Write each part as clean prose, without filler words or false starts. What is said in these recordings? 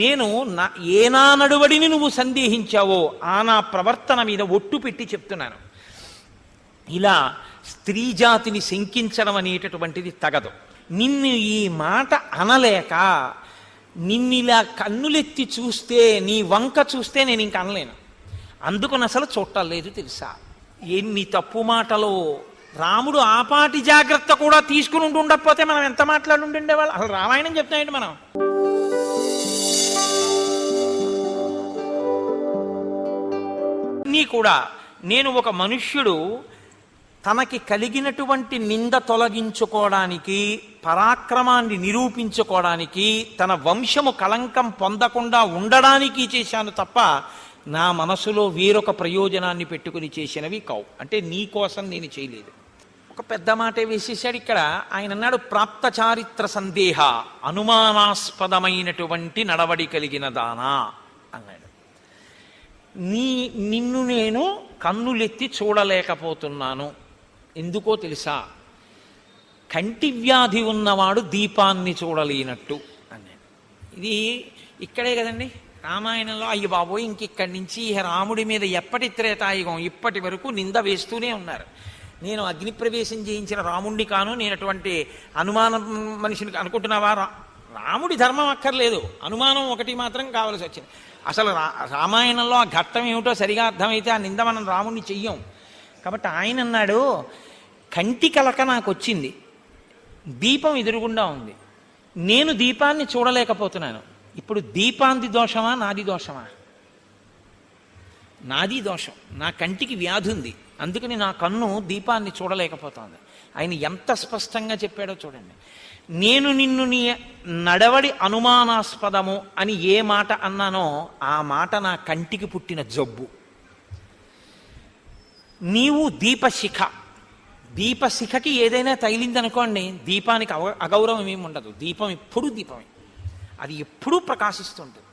నేను ఏనా నడువడిని నువ్వు సందేహించావో ఆ నా ప్రవర్తన మీద ఒట్టు పెట్టి చెప్తున్నాను. ఇలా స్త్రీ జాతిని శంకించడం అనేటటువంటిది తగదు. నిన్ను ఈ మాట అనలేక నిన్నిలా కన్నులెత్తి చూస్తే, నీ వంక చూస్తే నేను ఇంక అనలేను. అందుకని అసలు చూడలేదు తెలుసా. ఎన్ని తప్పు మాటలో. రాముడు ఆపాటి జాగ్రత్త కూడా తీసుకుని ఉండకపోతే మనం ఎంత మాట్లాడుండేవాళ్ళు. అసలు రామాయణం చెప్తామండి మనం. నీ కూడా నేను ఒక మనుష్యుడు తనకి కలిగినటువంటి నింద తొలగించుకోవడానికి, పరాక్రమాన్ని నిరూపించుకోవడానికి, తన వంశము కళంకం పొందకుండా ఉండడానికి చేశాను తప్ప నా మనసులో వేరొక ప్రయోజనాన్ని పెట్టుకుని చేసినవి కావు. అంటే నీ కోసం నేను చేయలేదు. ఒక పెద్ద మాట వేసేసాడు ఇక్కడ. ఆయన అన్నాడు, ప్రాప్త చారిత్ర సందేహ, అనుమానాస్పదమైనటువంటి నడవడి కలిగిన దానా అన్నాడు. నిన్ను నేను కన్నులెత్తి చూడలేకపోతున్నాను. ఎందుకో తెలుసా, కంటి వ్యాధి ఉన్నవాడు దీపాన్ని చూడలేనట్టు అన్నాడు. ఇది ఇక్కడే కదండి రామాయణంలో. అయ్య బాబోయ్, ఇంకిక్కడి నుంచి రాముడి మీద ఎప్పటి త్రేతాయుగం ఇప్పటి వరకు నింద వేస్తూనే ఉన్నారు. నేను అగ్నిప్రవేశం చేయించిన రాముణ్ణి కాను, నేను అటువంటి అనుమానం మనిషిని అనుకుంటున్నావా? రాముడి ధర్మం అక్కర్లేదు, అనుమానం ఒకటి మాత్రం కావలసి వచ్చింది. అసలు రామాయణంలో ఆ ఘట్టం ఏమిటో సరిగా అర్థమైతే ఆ నింద మనం రాముణ్ణి చెయ్యం. కాబట్టి ఆయన అన్నాడు, కంటి కలక నాకు వచ్చింది, దీపం ఎదురుగుండా ఉంది, నేను దీపాన్ని చూడలేకపోతున్నాను. ఇప్పుడు దీపాంది దోషమా నాది దోషమా? నాది దోషం. నా కంటికి వ్యాధి ఉంది, అందుకని నా కన్ను దీపాన్ని చూడలేకపోతుంది. ఆయన ఎంత స్పష్టంగా చెప్పాడో చూడండి. నేను నిన్ను నీ నడవడి అనుమానాస్పదము అని ఏ మాట అన్నానో ఆ మాట నా కంటికి పుట్టిన జబ్బు. నీవు దీపశిఖ, దీపశిఖకి ఏదైనా తగిలిందనుకోండి, దీపానికి అగౌరవం ఏమి ఉండదు. దీపం ఎప్పుడూ దీపమే, అది ఎప్పుడూ ప్రకాశిస్తుంటుంది.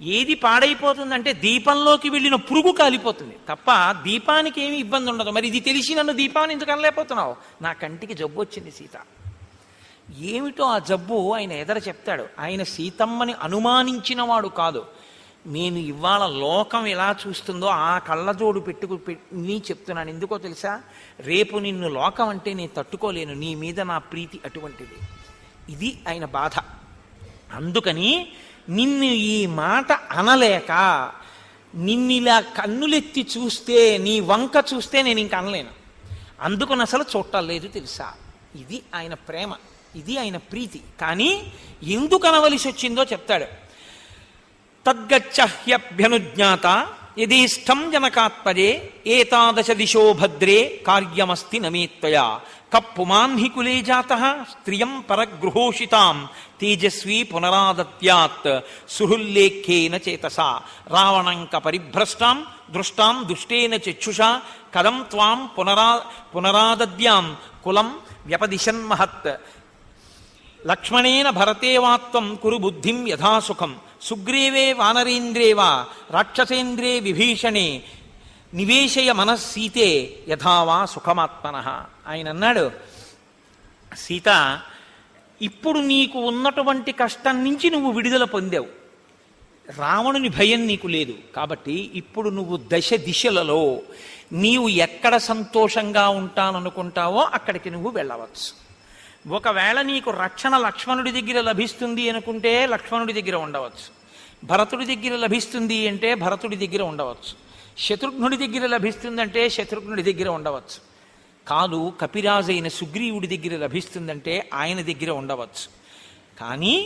ఏది పాడైపోతుందంటే దీపంలోకి వెళ్ళిన పురుగు కాలిపోతుంది తప్ప దీపానికి ఏమి ఇబ్బంది ఉండదు. మరి ఇది తెలిసి నన్ను దీపాన్ని ఎందుకు అనలేకపోతున్నావు? నా కంటికి జబ్బు వచ్చింది సీత. ఏమిటో ఆ జబ్బు ఆయన ఎదర చెప్తాడు. ఆయన సీతమ్మని అనుమానించిన వాడు కాదు. నేను ఇవాళ లోకం ఎలా చూస్తుందో ఆ కళ్ళజోడు పెట్టుకుని చెప్తున్నాను. ఎందుకో తెలుసా, రేపు నిన్ను లోకం అంటే నేను తట్టుకోలేను, నీ మీద నా ప్రీతి అటువంటిది. ఇది ఆయన బాధ. అందుకని నిన్ను ఈ మాట అనలేక, నిన్నిలా కన్నులెత్తి చూస్తే, నీ వంక చూస్తే నేను ఇంక అనలేను. అందుకని అసలు చూడలేదు తెలుసా. ఇది ఆయన ప్రేమ, ఇది ఆయన ప్రీతి. కానీ ఎందుకు అనవలసి వచ్చిందో చెప్తాడు. తద్గచ్చహ్యభ్యనుజ్ఞాత యదీష్టం జనకాత్మజే ఏతాదశ దిశో భద్రే కార్యమస్తి నమేత్వయా కప్పుమాన్హి కులే జాతః స్త్రియం పరగృహోషితాం తేజస్వీ పునరాదత్యాత్ సుహృల్లేఖ్యేన చేతసా రావణంక పరిభ్రష్టాం దృష్టాం దుష్టేన చక్షుషా కదం త్వాం పునరాదద్యాం కులం వ్యపదిశన్మహత్ లక్ష్మణేన భరతేవాత్వం కురు బుద్ధిం యథాసుఖం సుగ్రీవే వానరేంద్రేవా రాక్షసేంద్రే విభీషణే నివేశయ మనస్సీతే యథావా సుఖమాత్మనః. ఆయన అన్నాడు, సీత, ఇప్పుడు నీకు ఉన్నటువంటి కష్టం నుంచి నువ్వు విడుదల పొందావు. రావణుని భయం నీకు లేదు. కాబట్టి ఇప్పుడు నువ్వు దశ దిశలలో నీవు ఎక్కడ సంతోషంగా ఉంటాననుకుంటావో అక్కడికి నువ్వు వెళ్ళవచ్చు. ఒకవేళ నీకు రక్షణ లక్ష్మణుడి దగ్గర లభిస్తుంది అనుకుంటే లక్ష్మణుడి దగ్గర ఉండవచ్చు, భరతుడి దగ్గర లభిస్తుంది అంటే భరతుడి దగ్గర ఉండవచ్చు, శత్రుఘ్నుడి దగ్గర లభిస్తుందంటే శత్రుఘ్నుడి దగ్గర ఉండవచ్చు. కాదు, కపిరాజైన సుగ్రీవుడి దగ్గర లభిస్తుందంటే ఆయన దగ్గర ఉండవచ్చు. కానీ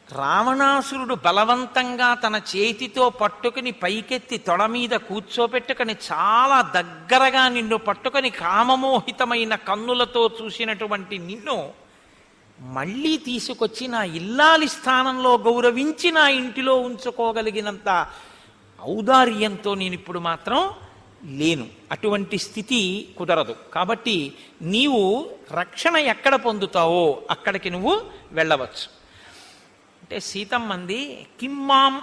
రావణాసురుడు బలవంతంగా తన చేతితో పట్టుకుని పైకెత్తి తొడ మీద కూర్చోపెట్టుకుని చాలా దగ్గరగా నిన్ను పట్టుకొని కామమోహితమైన కన్నులతో చూసినటువంటి నిన్ను మళ్ళీ తీసుకొచ్చి నా ఇల్లాలి స్థానంలో గౌరవించి నా ఇంటిలో ఉంచుకోగలిగినంత ఔదార్యంతో నేను ఇప్పుడు మాత్రం లేను. అటువంటి స్థితి కుదరదు. కాబట్టి నీవు రక్షణ ఎక్కడ పొందుతావో అక్కడికి నువ్వు వెళ్ళవచ్చు. అంటే సీతమ్మంది, కిమ్మాం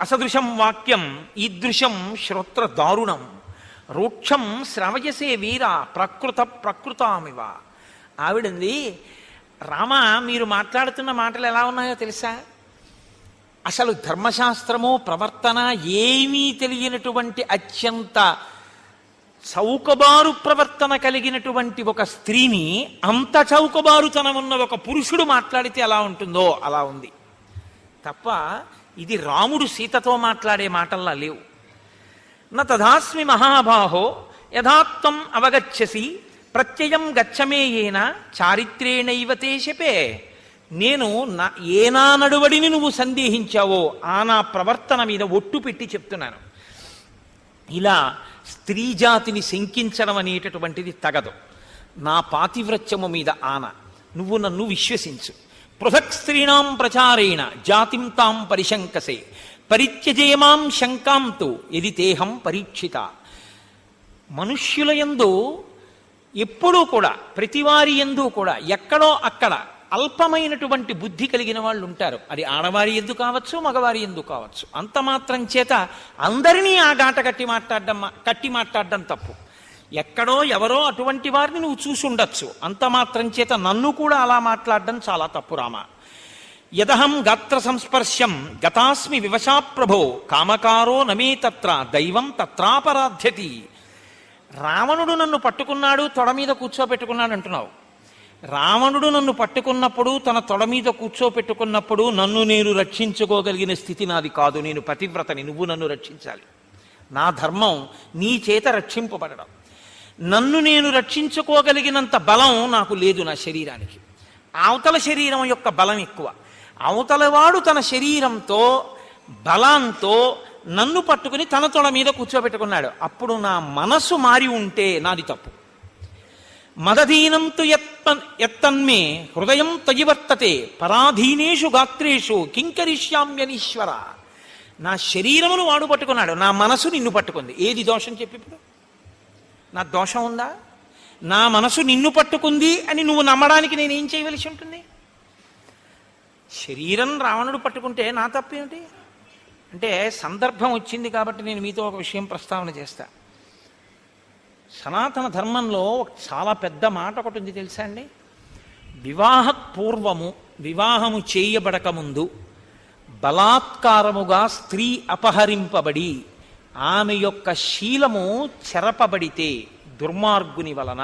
అసదృశం వాక్యం ఈదృశం శ్రోత్ర దారుణం రూక్షం శ్రవయసే వీర ప్రకృతామివ. ఆవిడంది, రామ, మీరు మాట్లాడుతున్న మాటలు ఎలా ఉన్నాయో తెలుసా? అసలు ధర్మశాస్త్రము ప్రవర్తన ఏమీ తెలియనటువంటి అత్యంత చౌకబారు ప్రవర్తన కలిగినటువంటి ఒక స్త్రీని అంత చౌకబారుతనం ఉన్న ఒక పురుషుడు మాట్లాడితే ఎలా ఉంటుందో అలా ఉంది తప్ప ఇది రాముడు సీతతో మాట్లాడే మాటల్లా లేవు. న తథాస్మి మహాబాహో యథాత్వం అవగచ్చసి ప్రత్యయం గచ్చమేయేన చారిత్రేణైవ తే శపే. నేను ఏనా నడువడిని నువ్వు సందేహించావో ఆ నా ప్రవర్తన మీద ఒట్టు పెట్టి చెప్తున్నాను. ఇలా స్త్రీ జాతిని శంకించడం అనేటటువంటిది తగదు. నా పాతివ్రత్యము మీద ఆన, నువ్వు నన్ను విశ్వసించు. పృథక్ స్త్రీణాం ప్రచారేణ జాతిం తాం పరిశంకసే పరిత్యజేమాం శంకాంతు యది తేహం పరీక్షిత. మనుష్యుల యందు ఎప్పుడూ కూడా, ప్రతివారి యందు కూడా ఎక్కడో అక్కడ అల్పమైనటువంటి బుద్ధి కలిగిన వాళ్ళు ఉంటారు. అది ఆడవారి ఎందు కావచ్చు, మగవారి ఎందు కావచ్చు. అంత మాత్రం చేత అందరినీ ఆ గాట కట్టి మాట్లాడడం తప్పు. ఎక్కడో ఎవరో అటువంటి వారిని నువ్వు చూసి ఉండొచ్చు. అంత మాత్రం చేత నన్ను కూడా అలా మాట్లాడడం చాలా తప్పు రామ. యదహం గాత్ర సంస్పర్శం గతాస్మి వివశా ప్రభో కామకారో నమే తత్ర దైవం తత్రాపరాధ్యతి. రావణుడు నన్ను పట్టుకున్నాడు, తొడ మీద కూర్చోబెట్టుకున్నాడు అంటున్నావు. రావణుడు నన్ను పట్టుకున్నప్పుడు, తన తొడ మీద కూర్చోపెట్టుకున్నప్పుడు నన్ను నేను రక్షించుకోగలిగిన స్థితి నాది కాదు. నేను పతివ్రతని, నువ్వు నన్ను రక్షించాలి. నా ధర్మం నీ చేత రక్షింపబడడం. నన్ను నేను రక్షించుకోగలిగినంత బలం నాకు లేదు నా శరీరానికి. అవతల శరీరం యొక్క బలం ఎక్కువ. అవతలవాడు తన శరీరంతో బలంతో నన్ను పట్టుకుని తన తొడ మీద కూర్చోబెట్టుకున్నాడు. అప్పుడు నా మనసు మారి ఉంటే నాది తప్పు. మదధీనం తు ఎత్తన్మే హృదయం తయివర్తతే పరాధీనేషు గాత్రేషు కింకరిష్యామ్యనీశ్వర. నా శరీరమును వాడు పట్టుకున్నాడు, నా మనసు నిన్ను పట్టుకుంది. ఏది దోషం చెప్పి ఇప్పుడు? నా దోషం ఉందా? నా మనసు నిన్ను పట్టుకుంది అని నువ్వు నమ్మడానికి నేనేం చేయవలసి ఉంటుంది? శరీరం రావణుడు పట్టుకుంటే నా తప్పేమిటి? అంటే సందర్భం వచ్చింది కాబట్టి నేను మీతో ఒక విషయం ప్రస్తావన చేస్తా. సనాతన ధర్మంలో చాలా పెద్ద మాట ఒకటి ఉంది తెలుసా అండి. వివాహపూర్వము, వివాహము చేయబడక ముందు బలాత్కారముగా స్త్రీ అపహరింపబడి ఆమె యొక్క శీలము చెరపబడితే దుర్మార్గుని వలన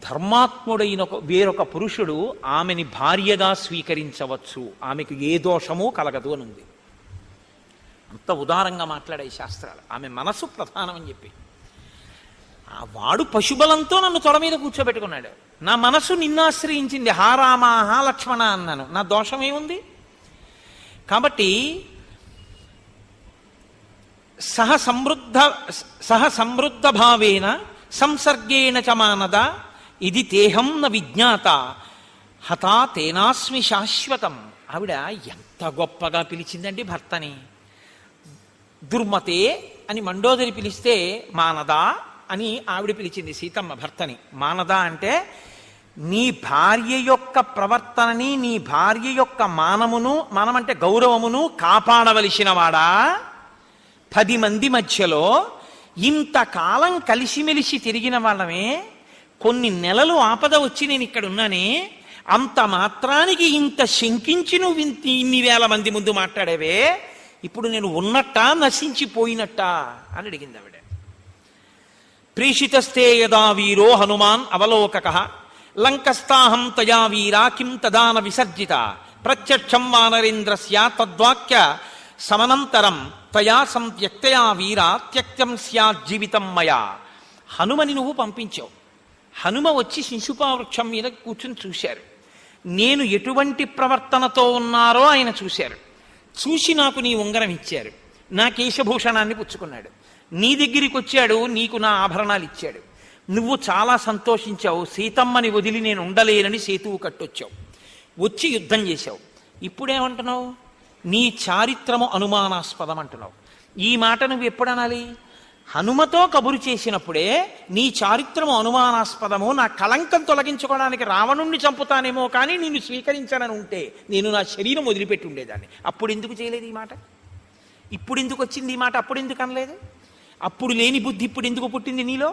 ధర్మాత్ముడైన వేరొక పురుషుడు ఆమెని భార్యగా స్వీకరించవచ్చు, ఆమెకు ఏ దోషమూ కలగదు అని ఉంది. అంత ఉదారంగా మాట్లాడే శాస్త్రాలు. ఆమె మనసు ప్రధానం అని చెప్పి వాడు పశుబలంతో నన్ను తొడ మీద కూర్చోబెట్టుకున్నాడు. నా మనసు నిన్నాశ్రయించింది. హా రామ హా లక్ష్మణ అన్నాను. నా దోషం ఏముంది? కాబట్టి సహ సమృద్ధ భావేన సంసర్గేణ చ మానద ఇది తేహం న విజ్ఞాత హతా తేనాస్మి శాశ్వతం. ఆవిడ ఎంత గొప్పగా పిలిచిందండి భర్తని. దుర్మతే అని మండోదరి పిలిస్తే మానదా అని ఆవిడ పిలిచింది సీతమ్మ భర్తని. మానద అంటే నీ భార్య యొక్క ప్రవర్తనని, నీ భార్య యొక్క మానమంటే గౌరవమును కాపాడవలసిన వాడా. 10 మంది మధ్యలో ఇంతకాలం కలిసిమెలిసి తిరిగిన వాళ్ళమే, కొన్ని నెలలు ఆపద వచ్చి నేను ఇక్కడ ఉన్నానే, అంత మాత్రానికి ఇంత శంకించి నువ్వు ఇన్ని వేల మంది ముందు మాట్లాడేవే, ఇప్పుడు నేను ఉన్నట్టా నశించిపోయినట్టా అని అడిగింది ఆవిడ. ప్రేషితస్తే యదా వీరో హనుమాన్ అవలోకక లంకస్తాహం తయా వీరా కిం తదాన విసర్జిత ప్రత్యక్షం వానరేంద్రస్య తద్వాక్య సమనంతరం తయా సంత్యక్తయా వీరా త్యక్తం స్యాజ్జీవితం మయా. హనుమని నువ్వు పంపించావు. హనుమ వచ్చి శిశుపావృక్షం మీద కూర్చుని చూశారు. నేను ఎటువంటి ప్రవర్తనతో ఉన్నారో ఆయన చూశారు. చూసి నాకు నీ ఉంగరం ఇచ్చారు, నా కేశభూషణాన్ని పుచ్చుకున్నాడు. నీ దగ్గరికి వచ్చాడు, నీకు నా ఆభరణాలు ఇచ్చాడు. నువ్వు చాలా సంతోషించావు. సీతమ్మని వదిలి నేను ఉండలేనని సేతువు కట్టొచ్చావు, వచ్చి యుద్ధం చేశావు. ఇప్పుడేమంటున్నావు? నీ చారిత్రము అనుమానాస్పదం అంటున్నావు. ఈ మాట నువ్వు ఎప్పుడు అనాలి? హనుమతో కబురు చేసినప్పుడే నీ చారిత్రము అనుమానాస్పదము, నా కళంకం తొలగించుకోవడానికి రావణుణ్ణి చంపుతానేమో కానీ నిన్ను స్వీకరించానని ఉంటే నేను నా శరీరం వదిలిపెట్టి ఉండేదాన్ని. అప్పుడు ఎందుకు చేయలేదు ఈ మాట? ఇప్పుడు ఎందుకు వచ్చింది ఈ మాట? అప్పుడు ఎందుకు అనలేదు? అప్పుడు లేని బుద్ధి ఇప్పుడు ఎందుకు పుట్టింది నీలో?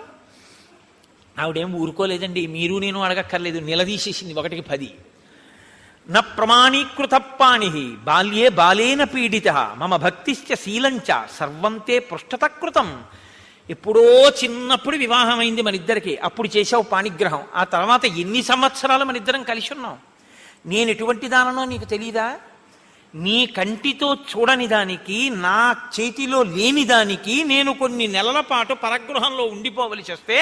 ఆవిడేం ఊరుకోలేదండి. మీరు నేను అడగక్కర్లేదు, నిలదీసేసింది 1కి 10. న ప్రమాణీకృత పాణి బాల్యే బాలేన పీడిత మమ భక్తిశ్చ శీలంచ సర్వం తే పృష్ఠతకృతం. ఎప్పుడో చిన్నప్పుడు వివాహమైంది మన ఇద్దరికి, అప్పుడు చేసావు పాణిగ్రహం. ఆ తర్వాత ఎన్ని సంవత్సరాలు మన ఇద్దరం కలిసి ఉన్నాం. నేను ఎటువంటి దాననో నీకు తెలీదా? నీ కంటితో చూడని దానికి, నా చేతిలో లేని దానికి నేను కొన్ని నెలల పాటు పరగృహంలో ఉండిపోవలసి వస్తే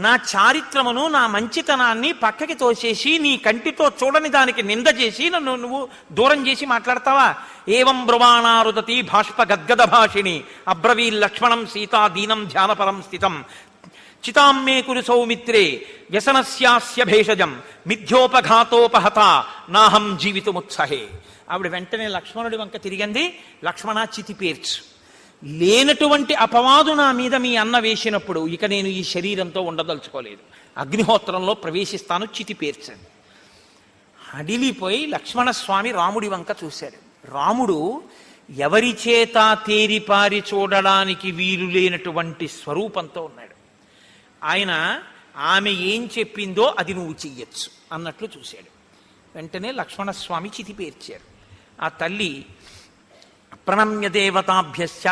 నా చారిత్రమును, నా మంచితనాన్ని పక్కకి తోసేసి నీ కంటితో చూడని దానికి నింద చేసి నన్ను నువ్వు దూరం చేసి మాట్లాడతావా? ఏవం బ్రువాణారుదతి భాష్ప గద్గద భాషిణి అబ్రవీల్ లక్ష్మణం సీతా దీనం ధ్యానపరం స్థితం చితామ్మే కురు సౌమిత్రే వ్యసనస్యాస్య భేషజం మిథ్యోపఘాతోపహత నాహం జీవితముత్సహే. ఆవిడ వెంటనే లక్ష్మణుడి వంక తిరిగింది. లక్ష్మణ, చితి పేర్చు. లేనటువంటి అపవాదు నా మీద మీ అన్న వేసినప్పుడు ఇక నేను ఈ శరీరంతో ఉండదలుచుకోలేదు, అగ్నిహోత్రంలో ప్రవేశిస్తాను, చితి పేర్చండి. హడిలిపోయి లక్ష్మణస్వామి రాముడి వంక చూశాడు. రాముడు ఎవరి చేత తేరిపారి చూడడానికి వీలు లేనటువంటి స్వరూపంతో ఉన్నాడు. ఆయన ఆమె ఏం చెప్పిందో అది నువ్వు చెయ్యొచ్చు అన్నట్లు చూశాడు. వెంటనే లక్ష్మణస్వామి చితి పేర్చారు. ఆ తల్లి ప్రణమ్య దేవతాభ్యశ్చ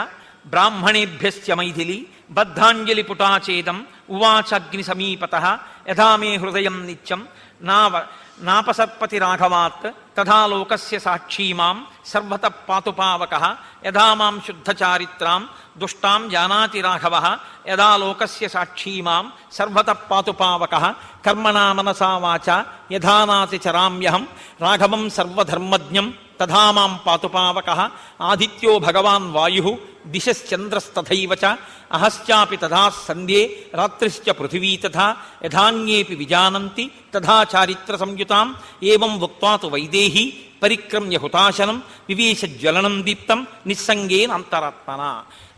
బ్రాహ్మణేభ్యశ్చ మైథిలి బద్ధాంజలి పుటాచేదం ఉవాచాగ్ని సమీపతః యథా మే హృదయం నిత్యం నాపసర్పతి రాఘవాత్ తథా లోకస్య సాక్షీ మాం సర్వతః పాతుపావకః యథా మాం శుద్ధచారిత్రాం దుష్టాం జానాతి రాఘవః యథా లోకస్య సాక్షీ మాం సర్వతః పాతుపావకః కర్మణా మనసా వాచా యథా నాతి చరామ్యహం రాఘవం సర్వధర్మజ్ఞం తథా మాం పాతుపావకః ఆదిత్యో భగవాన్ వాయు దిశశ్చంద్రస్తథైవ చ అహశ్చాపి తథా సంధ్యే రాత్రిశ్చ పృథివీ తథా యథాన్యేపి విజానంతి తథా చారిత్ర సంయుతాం ఏవం ఉక్త్వా తు వైదేహీ పరిక్రమ్య హుతాశనం వివేశ జ్వలనం దీప్తం నిస్సంగేన అంతరాత్మన.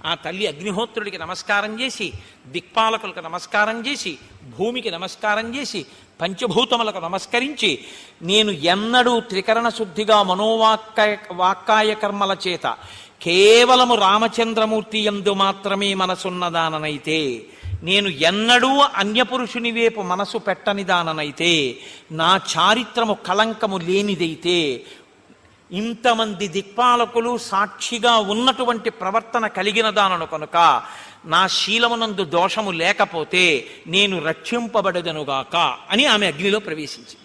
ఆ తల్లి అగ్నిహోత్రుడికి నమస్కారం చేసి, దిక్పాలకులకు నమస్కారం చేసి, భూమికి నమస్కారం చేసి, పంచభూతములకు నమస్కరించి, నేను ఎన్నడూ త్రికరణ శుద్ధిగా వాక్కాయ కర్మల చేత కేవలము రామచంద్రమూర్తి యందు మాత్రమే మనసున్నదాననైతే, నేను ఎన్నడూ అన్యపురుషుని వైపు మనసు పెట్టనిదాననైతే, నా చారిత్రము కళంకము లేనిదైతే, ఇంతమంది దిక్పాలకులు సాక్షిగా ఉన్నటువంటి ప్రవర్తన కలిగిన దానను కనుక నా శీలమునందు దోషము లేకపోతే నేను రక్షింపబడదనుగాక అని ఆమె అగ్నిలో ప్రవేశించింది.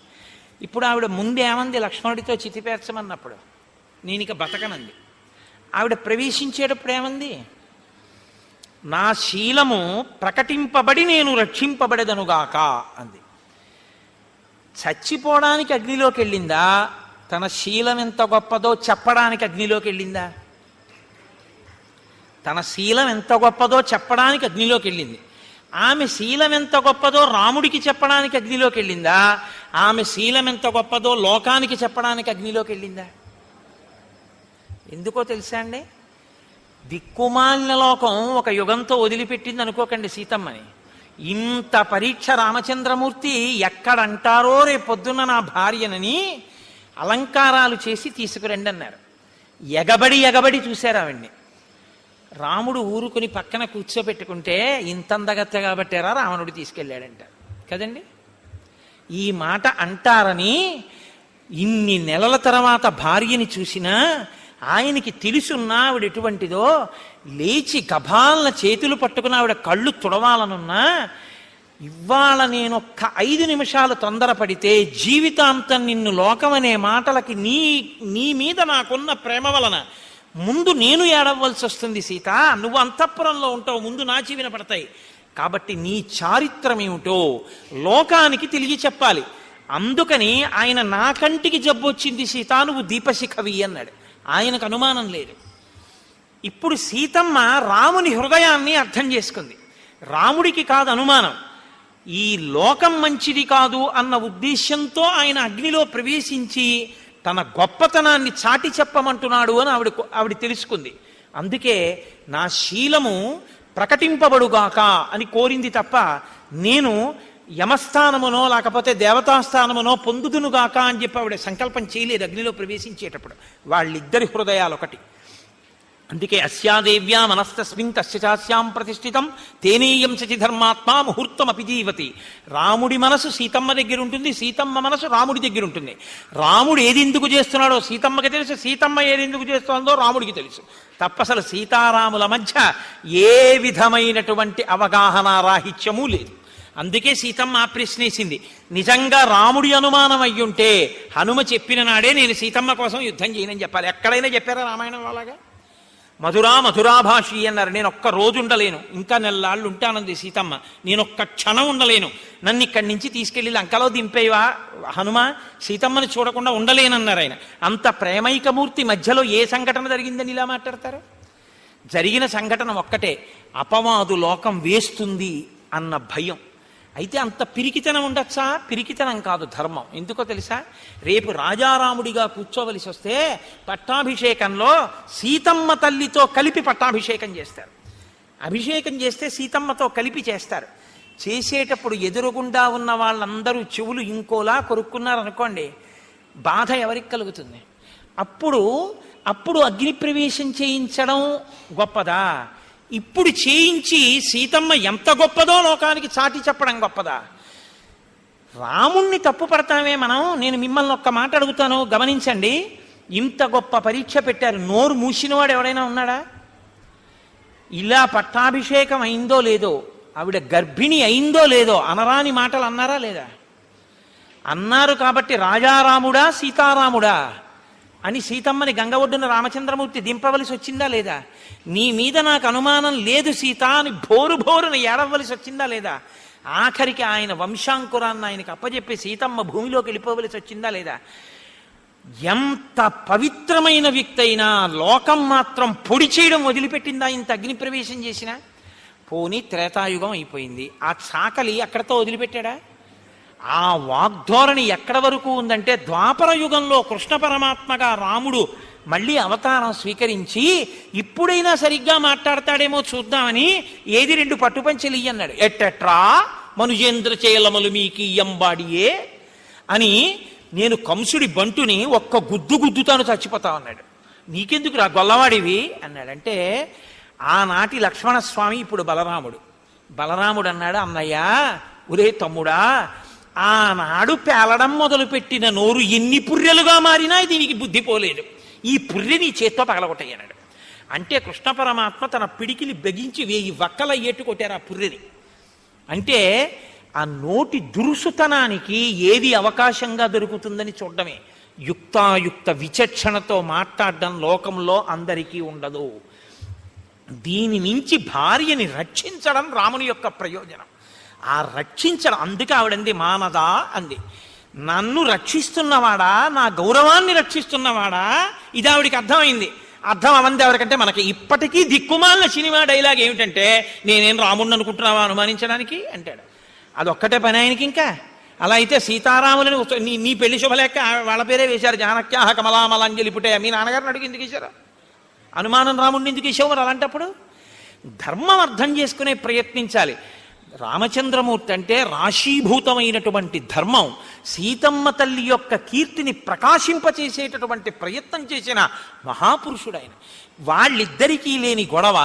ఇప్పుడు ఆవిడ ముందేమంది లక్ష్మణుడితో చితిపేర్చమన్నప్పుడు? నేను ఇక బతకనంది. ఆవిడ ప్రవేశించేటప్పుడు ఏమంది? నా శీలము ప్రకటింపబడి నేను రక్షింపబడదనుగాక అంది. చచ్చిపోవడానికి అగ్నిలోకి వెళ్ళిందా? తన శీలం ఎంత గొప్పదో చెప్పడానికి అగ్నిలోకి వెళ్ళిందా? తన శీలం ఎంత గొప్పదో చెప్పడానికి అగ్నిలోకి వెళ్ళింది. ఆమె శీలం ఎంత గొప్పదో రాముడికి చెప్పడానికి అగ్నిలోకి వెళ్ళిందా? ఆమె శీలం ఎంత గొప్పదో లోకానికి చెప్పడానికి అగ్నిలోకి వెళ్ళిందా? ఎందుకో తెలుసా అండి? దిక్కుమాలిన లోకం ఒక యుగంతో వదిలిపెట్టింది అనుకోకండి సీతమ్మని. ఇంత పరీక్ష రామచంద్రమూర్తి ఎక్కడంటారో రేపొద్దున్న నా భార్యనని అలంకారాలు చేసి తీసుకురండి అన్నారు. ఎగబడి చూశారు ఆవిడ్ని. రాముడు ఊరుకుని పక్కన కూర్చోబెట్టుకుంటే ఇంతందగత్తగా బట్టారా రావణుడు తీసుకెళ్ళాడంటారు కదండి. ఈ మాట అంటారని ఇన్ని నెలల తర్వాత భార్యని చూసినా ఆయనకి తెలుసున్నా ఆవిడ ఎటువంటిదో, లేచి గభాలన చేతులు పట్టుకుని ఆవిడ కళ్ళు తుడవాలనున్నా, ఇవాళ నేను ఒక్క 5 నిమిషాలు తొందరపడితే జీవితాంతం నిన్ను లోకమనే మాటలకి నీ మీద నాకున్న ప్రేమ వలన ముందు నేను ఏడవలసి వస్తుంది సీత. నువ్వు అంతఃపురంలో ఉంటావు, ముందు నా చెవిన పడతాయి. కాబట్టి నీ చారిత్రం ఏమిటో లోకానికి తెలియ చెప్పాలి. అందుకని ఆయన నా కంటికి జబ్బు వచ్చింది సీత, నువ్వు దీపశిఖవి అన్నాడు. ఆయనకు అనుమానం లేదు. ఇప్పుడు సీతమ్మ రాముని హృదయాన్ని అర్థం చేసుకుంది. రాముడికి కాదు అనుమానం, ఈ లోకం మంచిది కాదు అన్న ఉద్దేశంతో ఆయన అగ్నిలో ప్రవేశించి తన గొప్పతనాన్ని చాటి చెప్పమంటున్నాడు అని ఆవిడ తెలుసుకుంది. అందుకే నా శీలము ప్రకటింపబడుగాక అని కోరింది తప్ప నేను యమస్థానమునో లేకపోతే దేవతాస్థానమునో పొందుదునుగాక అని చెప్పి ఆవిడ సంకల్పం చేయలేదు అగ్నిలో ప్రవేశించేటప్పుడు. వాళ్ళిద్దరి హృదయాలు ఒకటి. అందుకే అస్యాదేవ్యా మనస్తస్మిన్ తస్య చాస్యాం ప్రతిష్ఠితం తేనేయం శచి ధర్మాత్మా ముహూర్తం అపిజీవతి. రాముడి మనసు సీతమ్మ దగ్గర ఉంటుంది, సీతమ్మ మనసు రాముడి దగ్గర ఉంటుంది. రాముడు ఏది ఎందుకు చేస్తున్నాడో సీతమ్మకి తెలుసు, సీతమ్మ ఏది ఎందుకు చేస్తుందో రాముడికి తెలుసు. తప్పసలు సీతారాముల మధ్య ఏ విధమైనటువంటి అవగాహన రాహిత్యము లేదు. అందుకే సీతమ్మ ఆ ప్రశ్నేసింది. నిజంగా రాముడి అనుమానం అయ్యుంటే హనుమ చెప్పిన నాడే నేను సీతమ్మ కోసం యుద్ధం చేయనని చెప్పాలి. ఎక్కడైనా చెప్పారా రామాయణం అలాగా? మధురాభాషి అన్నారు. నేను ఒక్క రోజు ఉండలేను, ఇంకా నెల్లాళ్ళు ఉంటానంది సీతమ్మ. నేను ఒక్క క్షణం ఉండలేను, నన్ను ఇక్కడి నుంచి తీసుకెళ్ళి లంకలో దింపేవా హనుమ, సీతమ్మని చూడకుండా ఉండలేనన్నారు ఆయన. అంత ప్రేమైకమూర్తి మధ్యలో ఏ సంఘటన జరిగిందని ఇలా మాట్లాడతారు? జరిగిన సంఘటన ఒక్కటే, అపవాదు లోకం వేస్తుంది అన్న భయం. అయితే అంత పిరికితనం ఉండొచ్చా? పిరికితనం కాదు, ధర్మం. ఎందుకో తెలుసా? రేపు రాజారాముడిగా కూర్చోవలసి వస్తే పట్టాభిషేకంలో సీతమ్మ తల్లితో కలిపి పట్టాభిషేకం చేస్తారు. అభిషేకం చేస్తే సీతమ్మతో కలిపి చేస్తారు. చేసేటప్పుడు ఎదురుగుండా ఉన్న వాళ్ళందరూ చెవులు ఇంకోలా కొరుక్కున్నారనుకోండి, బాధ ఎవరికి కలుగుతుంది? అప్పుడు అగ్నిప్రవేశం చేయించడం గొప్పదా? ఇప్పుడు చేయించి సీతమ్మ ఎంత గొప్పదో లోకానికి చాటి చెప్పడం గొప్పదా? రాముణ్ణి తప్పు పడతామే మనం. నేను మిమ్మల్ని ఒక్క మాట అడుగుతాను, గమనించండి. ఇంత గొప్ప పరీక్ష పెట్టారు, నోరు మూసినవాడు ఎవడైనా ఉన్నాడా? ఇలా పట్టాభిషేకం అయిందో లేదో, ఆవిడ గర్భిణి అయిందో లేదో అనరాని మాటలు అన్నారా లేదా? అన్నారు. కాబట్టి రాజారాముడా సీతారాముడా అని సీతమ్మని గంగ ఒడ్డున రామచంద్రమూర్తి దింపవలసి వచ్చిందా లేదా? నీ మీద నాకు అనుమానం లేదు సీత అని భోరున ఏడవలసి వచ్చిందా లేదా? ఆఖరికి ఆయన వంశాంకురాన్ని ఆయనకు అప్పచెప్పి సీతమ్మ భూమిలోకి వెళ్ళిపోవలసి వచ్చిందా లేదా? ఎంత పవిత్రమైన వ్యక్తి అయినా లోకం మాత్రం పొడి చేయడం వదిలిపెట్టిందా ఇంత అగ్నిప్రవేశం చేసినా? పోనీ త్రేతాయుగం అయిపోయింది, ఆ చాకలి అక్కడతో వదిలిపెట్టాడా? ఆ వాగ్ధోరణి ఎక్కడ వరకు ఉందంటే, ద్వాపర యుగంలో కృష్ణ పరమాత్మగా రాముడు మళ్ళీ అవతారం స్వీకరించి ఇప్పుడైనా సరిగ్గా మాట్లాడతాడేమో చూద్దామని ఏది 2 పట్టుపంచెలు అన్నాడు. ఎట్టెట్రా మనుజేంద్ర చేయలమలు మీకు ఎంబాడియే అని, నేను కంసుడి బంటుని ఒక్క గుద్దుతాను చచ్చిపోతా అన్నాడు. నీకెందుకు రా గొల్లవాడివి అన్నాడంటే, ఆనాటి లక్ష్మణస్వామి ఇప్పుడు బలరాముడు అన్నాడు, అన్నయ్య ఒరే తమ్ముడా, ఆనాడు పేలడం మొదలుపెట్టిన నోరు ఎన్ని పుర్రెలుగా మారినా దీనికి బుద్ధి పోలేదు, ఈ పుర్రె నీ చేత్తో పగలగొట్టయ్యన్నాడు. అంటే కృష్ణ పరమాత్మ తన పిడికిలి బెగించి 1000 వక్కల ఏటు కొట్టారు ఆ పుర్రెని. అంటే ఆ నోటి దురుసుతనానికి ఏది అవకాశంగా దొరుకుతుందని చూడడమే. యుక్తాయుక్త విచక్షణతో మాట్లాడడం లోకంలో అందరికీ ఉండదు. దీని నుంచి భార్యని రక్షించడం రాముని యొక్క ప్రయోజనం. ఆ రక్షించడం, అందుకే ఆవిడంది మానదా అంది. నన్ను రక్షిస్తున్నవాడా, నా గౌరవాన్ని రక్షిస్తున్నవాడా, ఇది ఆవిడికి అర్థమైంది. అర్థం అవంది ఎవరికంటే మనకి. ఇప్పటికీ దిక్కుమాలిన సినిమా డైలాగ్ ఏమిటంటే, నేనేం రాముడిని అనుకుంటున్నావా అనుమానించడానికి అంటాడు. అదొక్కటే పని ఆయనకి. ఇంకా అలా అయితే సీతారాములని నీ పెళ్లి శుభలేక వాళ్ళ పేరే వేశారు, జానక్యాహ కమలామలాంజలి పుటే. మీ నాన్నగారిని అడిగి ఎందుకు వేశారు? అనుమానం రాముడిని ఎందుకు వేసావు మరి? అలాంటప్పుడు ధర్మం అర్థం చేసుకునే ప్రయత్నించాలి. రామచంద్రమూర్తి అంటే రాశీభూతమైనటువంటి ధర్మం. సీతమ్మ తల్లి యొక్క కీర్తిని ప్రకాశింపచేసేటటువంటి ప్రయత్నం చేసిన మహాపురుషుడు ఆయన. వాళ్ళిద్దరికీ లేని గొడవ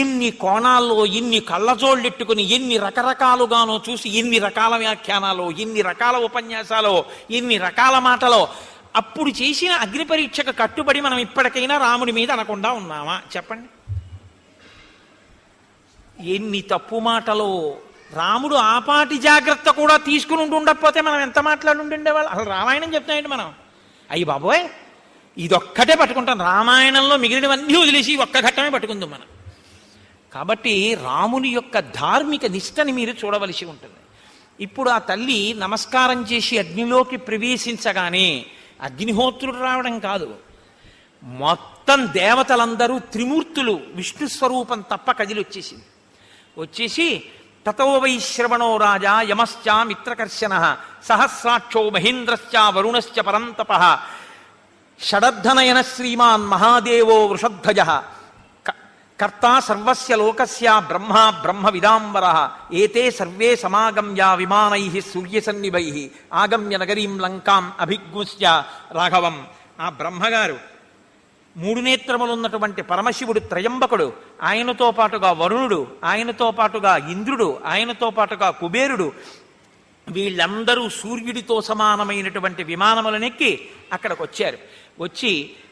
ఎన్ని కోణాల్లో, ఎన్ని కళ్ళజోళ్ళెట్టుకుని, ఎన్ని రకరకాలుగానో చూసి, ఎన్ని రకాల వ్యాఖ్యానాలు, ఎన్ని రకాల ఉపన్యాసాలు, ఎన్ని రకాల మాటలో. అప్పుడు చేసిన అగ్ని పరీక్షకు కట్టుబడి మనం ఇప్పటికైనా రాముడి మీద అనకుండా ఉన్నామా చెప్పండి? ఎన్ని తప్పు మాటలో. రాముడు ఆపాటి జాగ్రత్త కూడా తీసుకుని ఉండకపోతే మనం ఎంత మాట్లాడుండేవాళ్ళు? అసలు రామాయణం చెప్తామండి మనం. అయ్యి బాబోయ్ ఇదొక్కటే పట్టుకుంటాం, రామాయణంలో మిగిలినవన్నీ వదిలేసి ఒక్క ఘట్టమే పట్టుకుందాం మనం. కాబట్టి రాముని యొక్క ధార్మిక నిష్టని మీరు చూడవలసి ఉంటుంది. ఇప్పుడు ఆ తల్లి నమస్కారం చేసి అగ్నిలోకి ప్రవేశించగానే అగ్నిహోత్రుడు రావడం కాదు, మొత్తం దేవతలందరూ త్రిమూర్తులు విష్ణు స్వరూపం తప్ప కదిలి వచ్చేసి తతో వైశ్రవణో రాజా యమశ్చ మిత్రకర్షణ సహస్రాక్షో మహేంద్రశ్చ వరుణశ్చ పరంతప షడర్ధనయన శ్రీమాన్ మహాదేవో వృషధ్వజ కర్తా సర్వస్య లోకస్య బ్రహ్మ బ్రహ్మ విదాంబర ఏతే సర్వే సమాగమ్య విమానై సూర్యసన్నిభై ఆగమ్య నగరీం లంకాం అభిగ్ముశ్య రాఘవం. ఆ బ్రహ్మగారు మూడు నేత్రములున్నటువంటి పరమశివుడు త్రయంబకుడు, ఆయనతో పాటుగా వరుణుడు, ఆయనతో పాటుగా ఇంద్రుడు, ఆయనతో పాటుగా కుబేరుడు, వీళ్ళందరూ సూర్యుడితో సమానమైనటువంటి విమానములనెక్కి అక్కడికి వచ్చారు. వచ్చి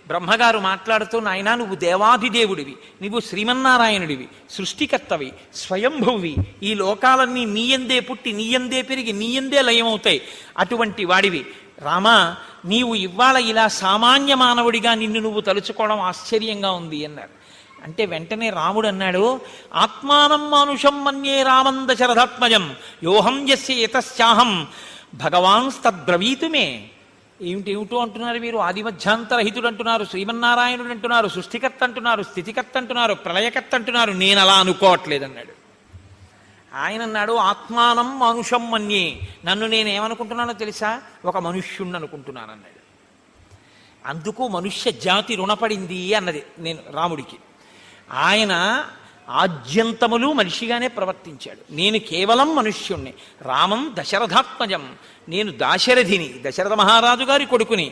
బ్రహ్మగారు మాట్లాడుతూ, నాయనా నువ్వు దేవాధిదేవుడివి, నువ్వు శ్రీమన్నారాయణుడివి, సృష్టికర్తవి, స్వయంభువి, ఈ లోకాలన్నీ నీయందే పుట్టి నీయందే పెరిగి నీయందే లయమవుతాయి, అటువంటి వాడివి రామా, నీవు ఇవాళ ఇలా సామాన్య మానవుడిగా నిన్ను నువ్వు తలుచుకోవడం ఆశ్చర్యంగా ఉంది అన్నారు. అంటే వెంటనే రాముడు అన్నాడు, ఆత్మానం మానుషం మన్యే రామం దశరథాత్మజం యోహం యస్య యతశ్చాహం భగవాన్ తద్బ్రవీతుమే. ఏమిటేమిటో అంటున్నారు మీరు, ఆదిమధ్యాంతరహితుడు అంటున్నారు, శ్రీమన్నారాయణుడు అంటున్నారు, సృష్టికర్త అంటున్నారు, స్థితికర్త అంటున్నారు, ప్రళయకర్త అంటున్నారు, నేను అలా అనుకోవట్లేదన్నాడు. ఆయన అన్నాడు, ఆత్మానం మనుషం మన్యే, నన్ను నేనేమనుకుంటున్నానో తెలుసా, ఒక మనుష్యుణ్ణి అనుకుంటున్నాను అన్నాడు. అందుకు మనుష్య జాతి రుణపడింది అన్నది నేను రాముడికి. ఆయన ఆద్యంతములు మనిషిగానే ప్రవర్తించాడు. నేను కేవలం మనుష్యుణ్ణి, రామం దశరథాత్మజం, నేను దాశరథిని, దశరథ మహారాజు గారి కొడుకుని.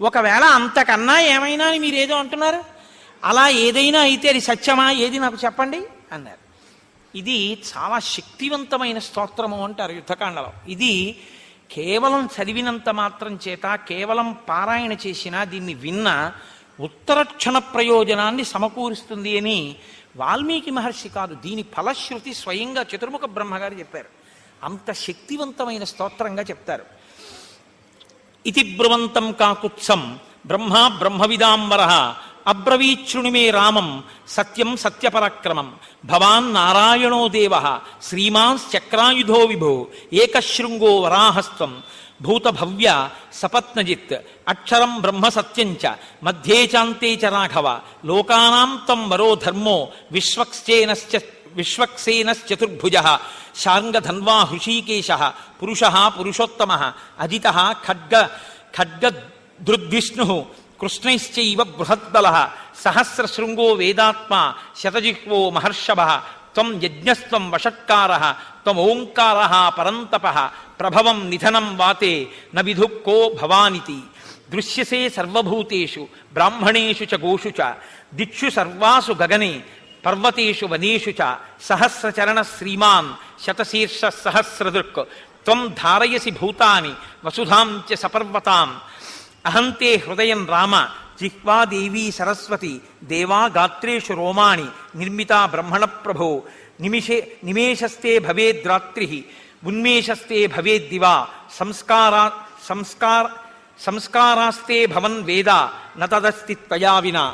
ఒకవేళ అంతకన్నా ఏమైనా అని మీరేదో అంటున్నారు, అలా ఏదైనా అయితే అది సత్యమా, ఏది నాకు చెప్పండి అన్నారు. ఇది చాలా శక్తివంతమైన స్తోత్రము అంటారు యుద్ధకాండలో. ఇది కేవలం చదివినంత మాత్రం చేత, కేవలం పారాయణ చేసినా, దీన్ని విన్న ఉత్తరక్షణ ప్రయోజనాన్ని సమకూరుస్తుంది అని వాల్మీకి మహర్షి కాదు, దీని ఫలశ్రుతి స్వయంగా చతుర్ముఖ బ్రహ్మగారు చెప్పారు. అంత శక్తివంతమైన స్తోత్రంగా చెప్తారు. ఇతి బ్రువంతం కాకుత్సం బ్రహ్మ బ్రహ్మవిదాంబర అబ్రవీచ్ఛృణిమే రామం సత్యం సత్యపరాక్రమం భవాన్ నారాయణో దేవ శ్రీమాంశ్చక్రాయుధో విభో ఏకశృంగో వరాహస్త్వం భూతభవ్య సపత్నజిత్ అక్షరం బ్రహ్మ సత్యంచ మధ్యే చాంతే చ రాఘవ లోకానాం తం వరో ధర్మో విశ్వక్సేనశ్చతుర్భుజ శార్ంగధన్వా హృషీకేశ పురుష పురుషోత్తమ అజిత ఖడ్గదృద్విష్ణు కృష్ణైశ్చైవ బృహద్బల సహస్రశృంగో వేదాత్మా శతజిహ్వో మహర్షభ త్వం యజ్ఞస్త్వం వషట్కార త్వమోంకార పరంతప ప్రభవం నిధనం వాతే న విధుః కో భవానితి దృశ్యసే సర్వభూతేషు బ్రాహ్మణేషు చ గోషు చ దిక్షు సర్వాసు గగనే పర్వతేషు వనేషు చ సహస్రచరణ శ్రీమాన్ శతశీర్ష సహస్రదృక్ త్వం ధారయసి భూతాని వసుధాం చ సపర్వతాం అహంతే హృదయం రామ జిహ్వా దేవీ సరస్వతి దేవా గాత్రేషు రోమాణి నిర్మితా బ్రహ్మణ ప్రభో నిమేషస్తే భవేద్రాత్రి ఉన్మేషస్తే భవేద్దివా సంస్కారాస్తే భవన్ వేద నతదస్తి త్వయా వినా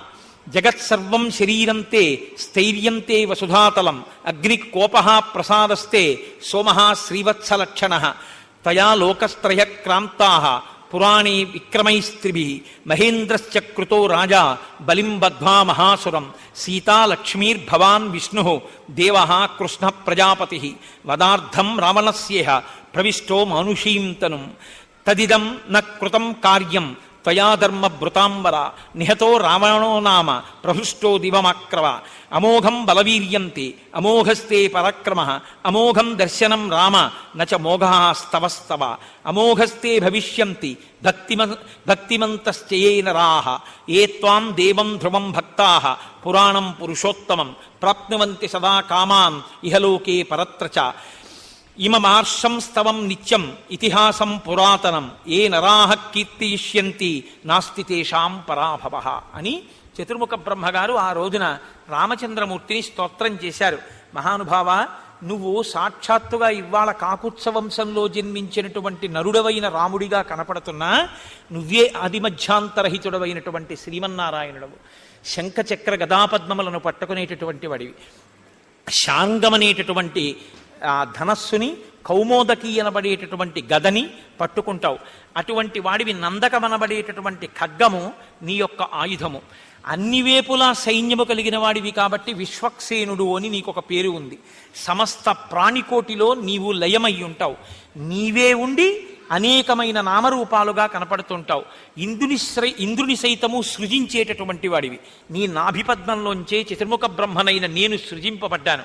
జగత్సర్వం శరీరంతే స్థైర్యంతే వసుధాతలం అగ్నికోపః ప్రసాదస్తే సోమః శ్రీవత్సలక్షణః తయా లోకస్త్రయక్రాంతాః పురాణే విక్రమైస్త్రిభిః మహేంద్రశ్చ రాజా బలిం బద్ధ్వా మహాసురం సీతా లక్ష్మీర్భవాన్ విష్ణుః దేవః కృష్ణ ప్రజాపతిః వదార్థం రావణస్యేహ ప్రవిష్టో మానుషీం తనుం తదిదం న కృతం కార్యం త్వయా ధర్మభృతాంబర నిహతో రావణో నామ ప్రహృష్టో దివమాక్రవ అమోఘం బలవీర్యంతే అమోఘస్తే పరాక్రమః అమోఘం దర్శనం రామ నచ మోఘః స్తవస్తవ అమోఘస్తే భవిష్యంతి భక్తిమంతశ్చయే నరాః ఏ త్వాం దేవం ధ్రువం భక్తాః పురాణం పురుషోత్తమం ప్రాప్నువంతి సదా కామాన్ ఇహలోకే పరత్ర చ ఇమమార్షం స్తవం నిత్యం ఇతిహాసం పురాతనం ఏ నరాః కీర్తియిష్యంతి నాస్తి తేషాం పరాభవః అని చతుర్ముఖ బ్రహ్మగారు ఆ రోజున రామచంద్రమూర్తిని స్తోత్రం చేశారు. మహానుభావ, నువ్వు సాక్షాత్తుగా ఇవాళ కాకుత్సవంశంలో జన్మించినటువంటి నరుడవైన రాముడిగా కనపడుతున్నా, నువ్వే ఆదిమధ్యాంతరహితుడవైనటువంటి శ్రీమన్నారాయణుడవు. శంఖచక్ర గదాపద్మములను పట్టుకునేటటువంటి వాడివి. శాంగమనేటటువంటి ఆ ధనస్సుని, కౌమోదకి అనబడేటటువంటి గదని పట్టుకుంటావు. అటువంటి వాడివి. నందకమనబడేటటువంటి ఖడ్గము నీ యొక్క ఆయుధము. అన్ని వేపులా సైన్యము కలిగిన వాడివి కాబట్టి విశ్వక్సేనుడు అని నీకొక పేరు ఉంది. సమస్త ప్రాణికోటిలో నీవు లయమై ఉంటావు. నీవే ఉండి అనేకమైన నామరూపాలుగా కనపడుతుంటావు. ఇంద్రుని సైతము సృజించేటటువంటి వాడివి. నీ నాభిపద్మంలోంచే చతుర్ముఖ బ్రహ్మనైన నేను సృజింపబడ్డాను.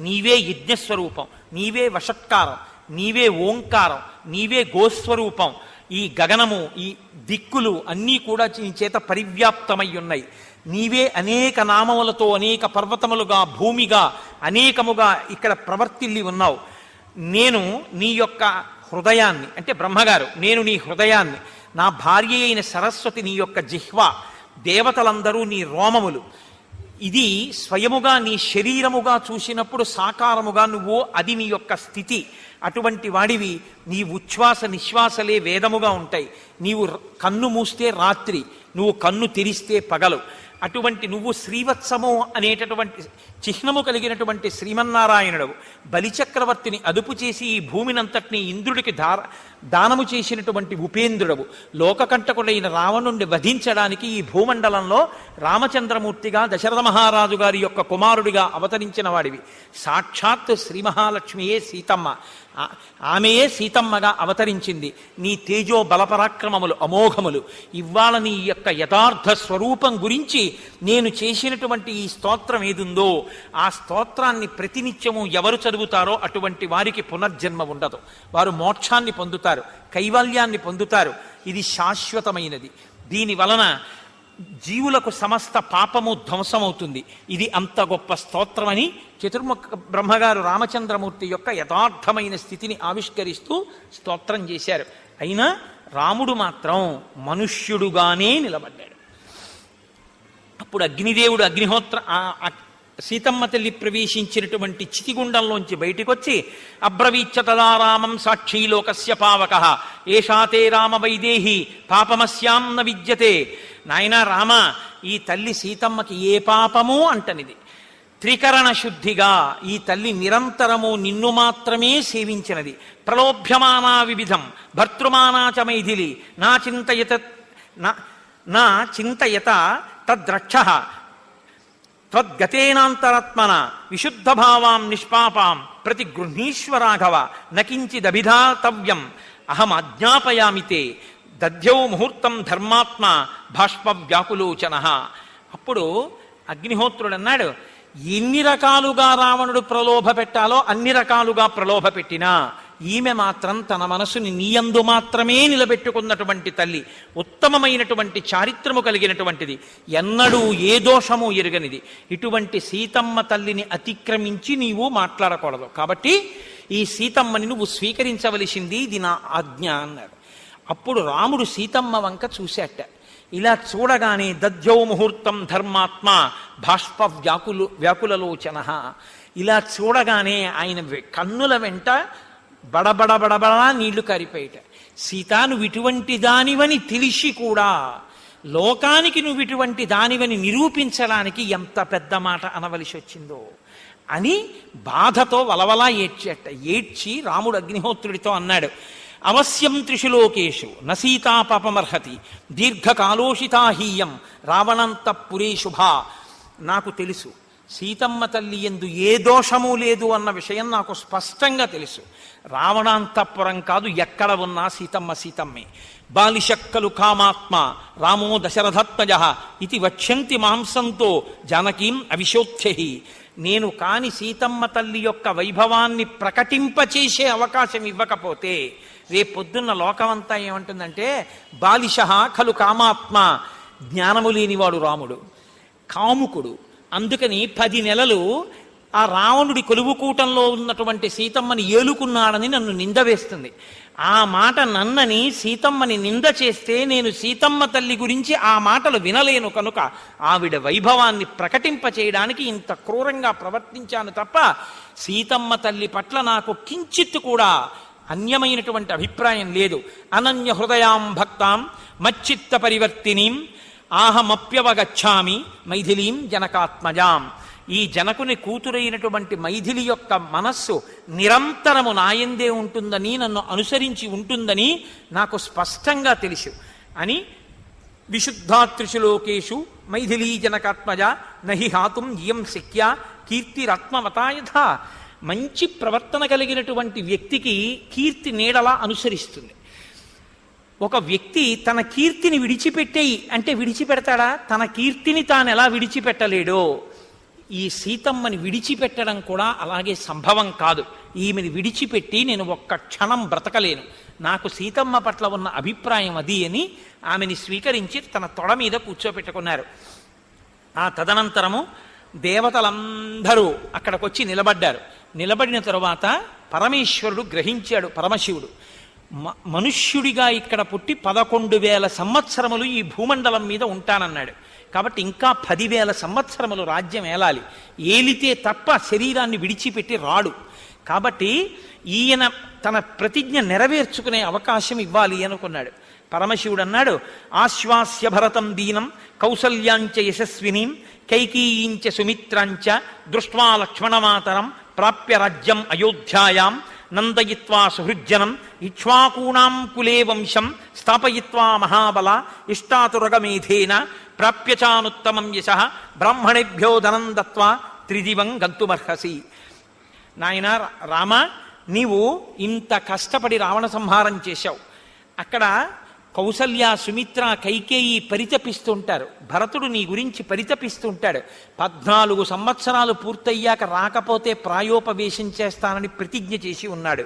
నీవే యజ్ఞస్వరూపం, నీవే వషట్కారం, నీవే ఓంకారం, నీవే గోస్వరూపం, ఈ గగనము, ఈ దిక్కులు అన్నీ కూడా నీ చేత పరివ్యాప్తమై ఉన్నాయి. నీవే అనేక నామములతో అనేక పర్వతములుగా, భూమిగా, అనేకముగా ఇక్కడ ప్రవర్తిల్లి ఉన్నావు. నేను నీ యొక్క హృదయాన్ని, అంటే బ్రహ్మగారు, నేను నీ హృదయాన్ని, నా భార్య అయిన సరస్వతి నీ యొక్క జిహ్వ, దేవతలందరూ నీ రోమములు. ఇది స్వయముగా నీ శరీరముగా చూసినప్పుడు సాకారముగా నువ్వు, అది నీ యొక్క స్థితి. అటువంటి వాడివి. నీ ఉచ్ఛ్వాస నిశ్వాసలే వేదముగా ఉంటాయి. నీవు కన్ను మూస్తే రాత్రి, నువ్వు కన్ను తెరిస్తే పగలు. అటువంటి నువ్వు శ్రీవత్సము అనేటటువంటి చిహ్నము కలిగినటువంటి శ్రీమన్నారాయణుడు. బలిచక్రవర్తిని అదుపు చేసి ఈ భూమినంతటినీ ఇంద్రుడికి దానము చేసినటువంటి ఉపేంద్రుడవు. లోకకంటకుడైన రావణుణ్ణి వధించడానికి ఈ భూమండలంలో రామచంద్రమూర్తిగా దశరథ మహారాజు గారి యొక్క కుమారుడిగా అవతరించిన వాడివి. సాక్షాత్ శ్రీ మహాలక్ష్మియే సీతమ్మ. ఆమెయే సీతమ్మగా అవతరించింది. నీ తేజో బలపరాక్రమములు అమోఘములు. ఇవాళ నీ యొక్క యథార్థ స్వరూపం గురించి నేను చేసినటువంటి ఈ స్తోత్రం ఏదుందో, ఆ స్తోత్రాన్ని ప్రతినిత్యము ఎవరు చదువుతారో అటువంటి వారికి పునర్జన్మ ఉండదు. వారు మోక్షాన్ని పొందుతారు, కైవల్యాన్ని పొందుతారు. ఇది శాశ్వతమైనది. దీని వలన జీవులకు సమస్త పాపము ధ్వంసమవుతుంది. ఇది అంత గొప్ప స్తోత్రమని చతుర్ముఖ బ్రహ్మగారు రామచంద్రమూర్తి యొక్క యథార్థమైన స్థితిని ఆవిష్కరిస్తూ స్తోత్రం చేశారు. అయినా రాముడు మాత్రం మనుష్యుడుగానే నిలబడ్డాడు. అప్పుడు అగ్నిదేవుడు అగ్నిహోత్ర సీతమ్మ తల్లి ప్రవేశించినటువంటి చితిగుండంలోంచి బయటికి వచ్చి అబ్రవీచ్చ తదా రామం సాక్షీలోకస్య పావకః ఏషాతే రామ వైదేహి పాపమస్యాం న విద్యతే. నాయనా రామ, ఈ తల్లి సీతమ్మకి ఏ పాపము అంటనిది. త్రికరణ శుద్ధిగా ఈ తల్లి నిరంతరము నిన్ను మాత్రమే సేవించినది. ప్రలోభ్యమానా వివిధం భర్తృమానాచ మైథిలి నా చింతయత తద్రక్షః త్వద్గతేనాంతరాత్మన విశుద్ధ భావాం నిష్పాపాం ప్రతిగృహ్ణీశ్వరాఘవ నకించిదభిధాతవ్యం అహం అజ్ఞాపయామితే దధ్యౌ ముహూర్తం ధర్మాత్మ భాష్ప వ్యాకులోచన. అప్పుడు అగ్నిహోత్రుడు అన్నాడు, ఎన్ని రకాలుగా రావణుడు ప్రలోభ పెట్టాలో అన్ని రకాలుగా ప్రలోభ పెట్టినా ఈమె మాత్రం తన మనసుని నీయందు మాత్రమే నిలబెట్టుకున్నటువంటి తల్లి, ఉత్తమమైనటువంటి చారిత్రము కలిగినటువంటిది, ఎన్నడూ ఏ దోషము ఎరుగనిది. ఇటువంటి సీతమ్మ తల్లిని అతిక్రమించి నీవు మాట్లాడకూడదు. కాబట్టి ఈ సీతమ్మని నువ్వు స్వీకరించవలసింది, ఇది నా ఆజ్ఞ అన్నాడు. అప్పుడు రాముడు సీతమ్మ వంక చూశాట. ఇలా చూడగానే దధ్యౌ ముహూర్తం ధర్మాత్మ భాష్ప వ్యాకులలోచన. ఇలా చూడగానే ఆయన కన్నుల వెంట బడబడబడబడా నీళ్లు కారిపోయేట. సీత, నువ్వు ఇటువంటి దానివని తెలిసి కూడా లోకానికి నువ్వు ఇటువంటి దానివని నిరూపించడానికి ఎంత పెద్ద మాట అనవలసి వచ్చిందో అని బాధతో వలవలా ఏడ్చేట. ఏడ్చి రాముడు అగ్నిహోత్రుడితో అన్నాడు, అవశ్యం త్రిషులోకేషు న సీతా పాపమర్హతి దీర్ఘకాలోషితాహీయం రావణంతఃపురే శుభా. నాకు తెలుసు సీతమ్మ తల్లి యందు ఏ దోషము లేదు అన్న విషయం నాకు స్పష్టంగా తెలుసు. రావణాంతఃపురం కాదు, ఎక్కడ ఉన్నా సీతమ్మ సీతమ్మే. బాలిశక్కలు కామాత్మ రామో దశరథాత్మజః ఇది వక్ష్యంతి మాంసంతో జానకీం అవిశోత్యహి. నేను కాని సీతమ్మ తల్లి యొక్క వైభవాన్ని ప్రకటింపచేసే అవకాశం ఇవ్వకపోతే రేపొద్దున్న లోకమంతా ఏమంటుందంటే, బాలిశః ఖలు కామాత్మ, జ్ఞానము లేనివాడు రాముడు, కాముకుడు. అందుకని 10 నెలలు ఆ రావణుడి కొలువుకూటంలో ఉన్నటువంటి సీతమ్మని ఏలుకున్నాడని నన్ను నింద వేస్తుంది. ఆ మాట నన్నని సీతమ్మని నింద చేస్తే నేను సీతమ్మ తల్లి గురించి ఆ మాటలు వినలేను. కనుక ఆవిడ వైభవాన్ని ప్రకటింపచేయడానికి ఇంత క్రూరంగా ప్రవర్తించాను తప్ప సీతమ్మ తల్లి పట్ల నాకు కించిత్తు కూడా అన్యమైనటువంటి అభిప్రాయం లేదు. అనన్య హృదయాం భక్తాం మచ్చిత్త పరివర్తినీం ఆహమప్యవగచ్చామి మైథిలీం జనకాత్మజాం. ఈ జనకుని కూతురైనటువంటి మైథిలి యొక్క మనస్సు నిరంతరము నాయందే ఉంటుందని, నన్ను అనుసరించి ఉంటుందని నాకు స్పష్టంగా తెలుసు అని విశుద్ధాత్రిషులోకేషు మైథిలీ జనకాత్మజ నహి హాతుం ఇయం శక్య కీర్తిరత్మవతాయథ. మంచి ప్రవర్తన కలిగినటువంటి వ్యక్తికి కీర్తి నీడలా అనుసరిస్తుంది. ఒక వ్యక్తి తన కీర్తిని విడిచిపెట్టేయి అంటే విడిచిపెడతాడా? తన కీర్తిని తాను ఎలా విడిచిపెట్టలేడో ఈ సీతమ్మని విడిచిపెట్టడం కూడా అలాగే సంభవం కాదు. ఈమెను విడిచిపెట్టి నేను ఒక్క క్షణం బ్రతకలేను. నాకు సీతమ్మ పట్ల ఉన్న అభిప్రాయం అది అని ఆమెని స్వీకరించి తన తొడ మీద కూర్చోపెట్టుకున్నారు. ఆ తదనంతరము దేవతలందరూ అక్కడికొచ్చి నిలబడ్డారు. నిలబడిన తరువాత పరమేశ్వరుడు గ్రహించాడు, పరమశివుడు మనుష్యుడిగా ఇక్కడ పుట్టి 11,000 సంవత్సరములు ఈ భూమండలం మీద ఉంటానన్నాడు. కాబట్టి ఇంకా 10,000 సంవత్సరములు రాజ్యం ఏలాలి, ఏలితే తప్ప శరీరాన్ని విడిచిపెట్టి రాడు. కాబట్టి ఈయన తన ప్రతిజ్ఞ నెరవేర్చుకునే అవకాశం ఇవ్వాలి అనుకున్నాడు. పరమశివుడు అన్నాడు, ఆశ్వాస్య భరతం దీనం కౌసల్యాంచ యశస్వినీం కైకీయించ సుమిత్రాంచ దృష్ట్వా లక్ష్మణమాతరం ప్రాప్య రాజ్యం అయోధ్యాయాం నందయిత్వా సుహృజ్జనం ఇక్ష్వాకూణాం కులే వంశం స్థాపయిత్వా మహాబల ఇష్టాతురగమేధేన ప్రాప్యచానుత్తమం యశః బ్రాహ్మణేభ్యో ధనం దత్వా త్రిదివం గంతుమర్హసి. నాయన రామ, నీవు ఇంత కష్టపడి రావణ సంహారం చేశావు. అక్కడ కౌసల్య, సుమిత్ర, కైకేయి పరితపిస్తుంటారు. భరతుడు నీ గురించి పరితపిస్తుంటాడు. 14 సంవత్సరాలు పూర్తయ్యాక రాకపోతే ప్రాయోపవేశం చేస్తానని ప్రతిజ్ఞ చేసి ఉన్నాడు.